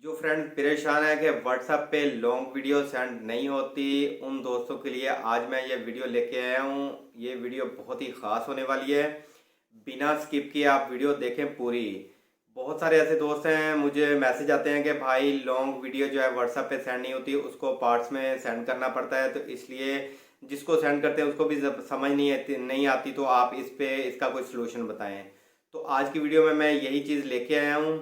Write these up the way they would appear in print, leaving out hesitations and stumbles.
जो फ्रेंड परेशान है कि व्हाट्सएप पे लॉन्ग वीडियो सेंड नहीं होती, उन दोस्तों के लिए आज मैं ये वीडियो लेके आया हूँ। ये वीडियो बहुत ही ख़ास होने वाली है। बिना स्किप किए आप वीडियो देखें पूरी। बहुत सारे ऐसे दोस्त हैं, मुझे मैसेज आते हैं कि भाई लॉन्ग वीडियो जो है व्हाट्सएप पे सेंड नहीं होती, उसको पार्ट्स में सेंड करना पड़ता है। तो इसलिए जिसको सेंड करते हैं उसको भी समझ नहीं आती। तो आप इस पे इसका कोई सलूशन बताएं। तो आज की वीडियो में मैं यही चीज़ लेके आया हूँ।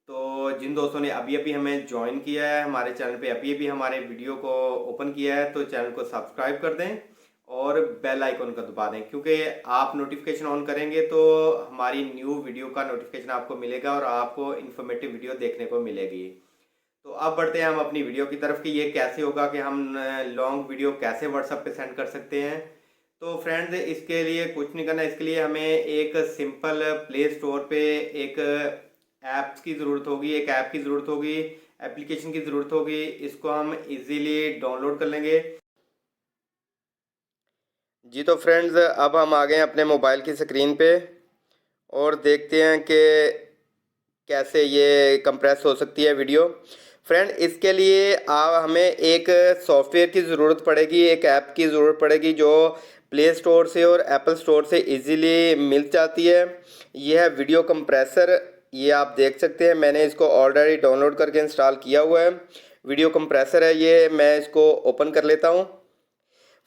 तो जिन दोस्तों ने अभी अभी हमें ज्वाइन किया है हमारे चैनल पे, अभी अभी हमारे वीडियो को ओपन किया है, तो चैनल को सब्सक्राइब कर दें और बेल आइकन को दबा दें, क्योंकि आप नोटिफिकेशन ऑन करेंगे तो हमारी न्यू वीडियो का नोटिफिकेशन आपको मिलेगा और आपको इन्फॉर्मेटिव वीडियो देखने को मिलेगी। तो अब बढ़ते हैं हम अपनी वीडियो की तरफ कि ये कैसे होगा, कि हम लॉन्ग वीडियो कैसे व्हाट्सएप पे सेंड कर सकते हैं। तो फ्रेंड्स, इसके लिए कुछ नहीं करना। इसके लिए हमें एक सिंपल प्ले स्टोर पे एक ऐप्स की ज़रूरत होगी, एक ऐप की ज़रूरत होगी, एप्लीकेशन की ज़रूरत होगी। इसको हम इजीली डाउनलोड कर लेंगे। जी तो फ्रेंड्स, अब हम आ गए हैं अपने मोबाइल की स्क्रीन पे और देखते हैं कि कैसे ये कंप्रेस हो सकती है वीडियो। फ्रेंड, इसके लिए हमें एक सॉफ्टवेयर की ज़रूरत पड़ेगी, एक ऐप की ज़रूरत पड़ेगी जो प्ले स्टोर से और एप्पल स्टोर से इजीली मिल जाती है। यह है वीडियो कंप्रेसर। ये आप देख सकते हैं, मैंने इसको ऑलरेडी डाउनलोड करके इंस्टॉल किया हुआ है। वीडियो कंप्रेसर है ये। मैं इसको ओपन कर लेता हूँ।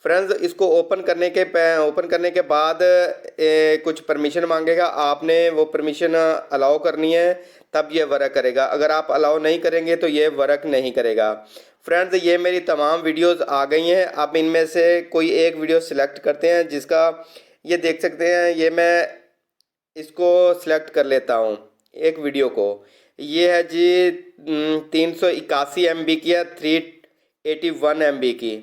फ्रेंड्स, इसको ओपन करने के बाद कुछ परमिशन मांगेगा। आपने वो परमिशन अलाउ करनी है, तब ये वर्क करेगा। अगर आप अलाउ नहीं करेंगे तो ये वर्क नहीं करेगा। फ्रेंड्स, ये मेरी तमाम वीडियोस आ गई हैं। आप इनमें से कोई एक वीडियो सिलेक्ट करते हैं, जिसका ये देख सकते हैं। ये मैं इसको सिलेक्ट कर लेता हूँ, एक वीडियो को। ये है जी 381 MB की है, 381 MB की।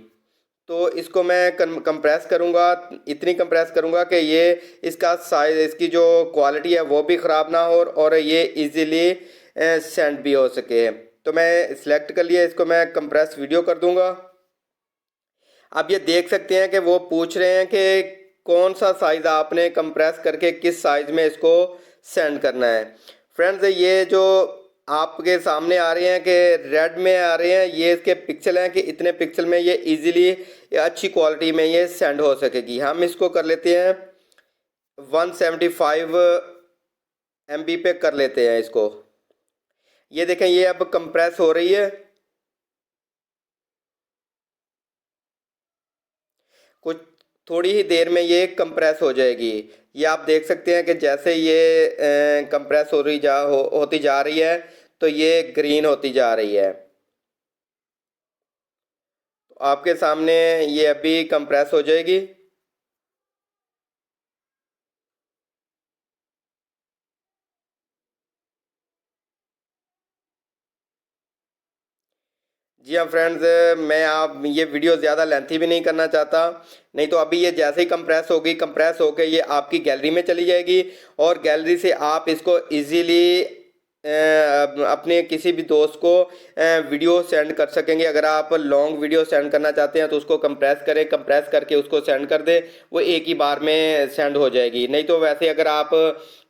तो इसको मैं कंप्रेस करूँगा, इतनी कंप्रेस करूँगा कि ये इसका साइज, इसकी जो क्वालिटी है वो भी ख़राब ना हो और ये इजीली सेंड भी हो सके। तो मैं सिलेक्ट कर लिया, इसको मैं कंप्रेस वीडियो कर दूँगा। अब ये देख सकते हैं कि वो पूछ रहे हैं कि कौन सा साइज़ आपने कंप्रेस करके किस साइज़ में इसको सेंड करना है। फ्रेंड्स, ये जो आपके सामने आ रहे हैं कि रेड में आ रहे हैं, ये इसके पिक्सल हैं कि इतने पिक्सल में ये इजीली अच्छी क्वालिटी में ये सेंड हो सकेगी। हम इसको कर लेते हैं 175 MB पे कर लेते हैं इसको। ये देखें, ये अब कंप्रेस हो रही है। कुछ थोड़ी ही देर में ये कंप्रेस हो जाएगी। ये आप देख सकते हैं कि जैसे ये कंप्रेस होती जा रही है, तो ये ग्रीन होती जा रही है। तो आपके सामने ये अभी कंप्रेस हो जाएगी। जी हाँ फ्रेंड्स, मैं आप ये वीडियो ज़्यादा लेंथी भी नहीं करना चाहता। नहीं तो अभी ये जैसे ही कंप्रेस होगी, कंप्रेस होकर ये आपकी गैलरी में चली जाएगी और गैलरी से आप इसको इजीली अपने किसी भी दोस्त को वीडियो सेंड कर सकेंगे। अगर आप लॉन्ग वीडियो सेंड करना चाहते हैं तो उसको कंप्रेस करें, कंप्रेस करके उसको सेंड कर दें, वो एक ही बार में सेंड हो जाएगी। नहीं तो वैसे अगर आप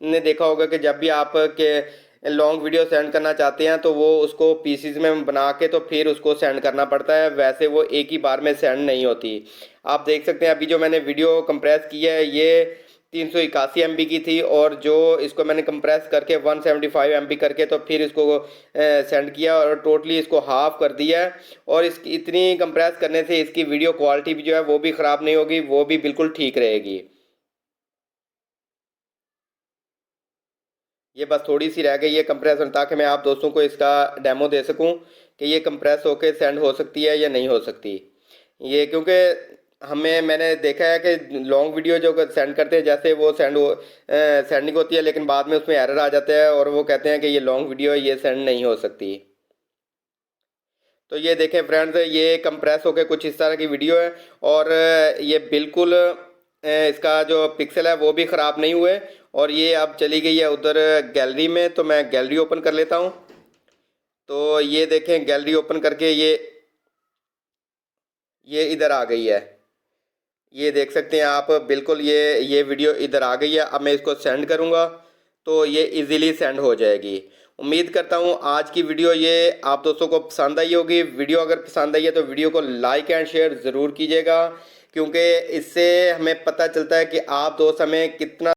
ने देखा होगा कि जब भी आप के लॉन्ग वीडियो सेंड करना चाहते हैं तो वो उसको पीसीज में बना के तो फिर उसको सेंड करना पड़ता है, वैसे वो एक ही बार में सेंड नहीं होती। आप देख सकते हैं अभी जो मैंने वीडियो कंप्रेस की है ये 381 MB की थी, और जो इसको मैंने कंप्रेस करके 175 MB करके तो फिर इसको सेंड किया और टोटली इसको हाफ कर दिया है। और इसकी इतनी कंप्रेस करने से इसकी वीडियो क्वालिटी भी जो है वो भी ख़राब नहीं होगी, वो भी बिल्कुल ठीक रहेगी। ये बस थोड़ी सी रह गई है कंप्रेस, ताकि मैं आप दोस्तों को इसका डेमो दे सकूं कि ये कंप्रेस होके सेंड हो सकती है या नहीं हो सकती। ये क्योंकि मैंने देखा है कि लॉन्ग वीडियो जो सेंड करते हैं, जैसे वो सेंडिंग होती है लेकिन बाद में उसमें एरर आ जाता है और वो कहते हैं कि ये लॉन्ग वीडियो है, ये सेंड नहीं हो सकती। तो ये देखें फ्रेंड्स, ये कंप्रेस होके कुछ इस तरह की वीडियो है और ये बिल्कुल इसका जो पिक्सल है वो भी ख़राब नहीं हुए। और ये अब चली गई है उधर गैलरी में, तो मैं गैलरी ओपन कर लेता हूँ। तो ये देखें, गैलरी ओपन करके ये इधर आ गई है। ये देख सकते हैं आप, बिल्कुल ये वीडियो इधर आ गई है। अब मैं इसको सेंड करूँगा तो ये इजीली सेंड हो जाएगी। उम्मीद करता हूँ आज की वीडियो ये आप दोस्तों को पसंद आई होगी। वीडियो अगर पसंद आई है तो वीडियो को लाइक एंड शेयर ज़रूर कीजिएगा, क्योंकि इससे हमें पता चलता है कि आप दोस्त हमें कितना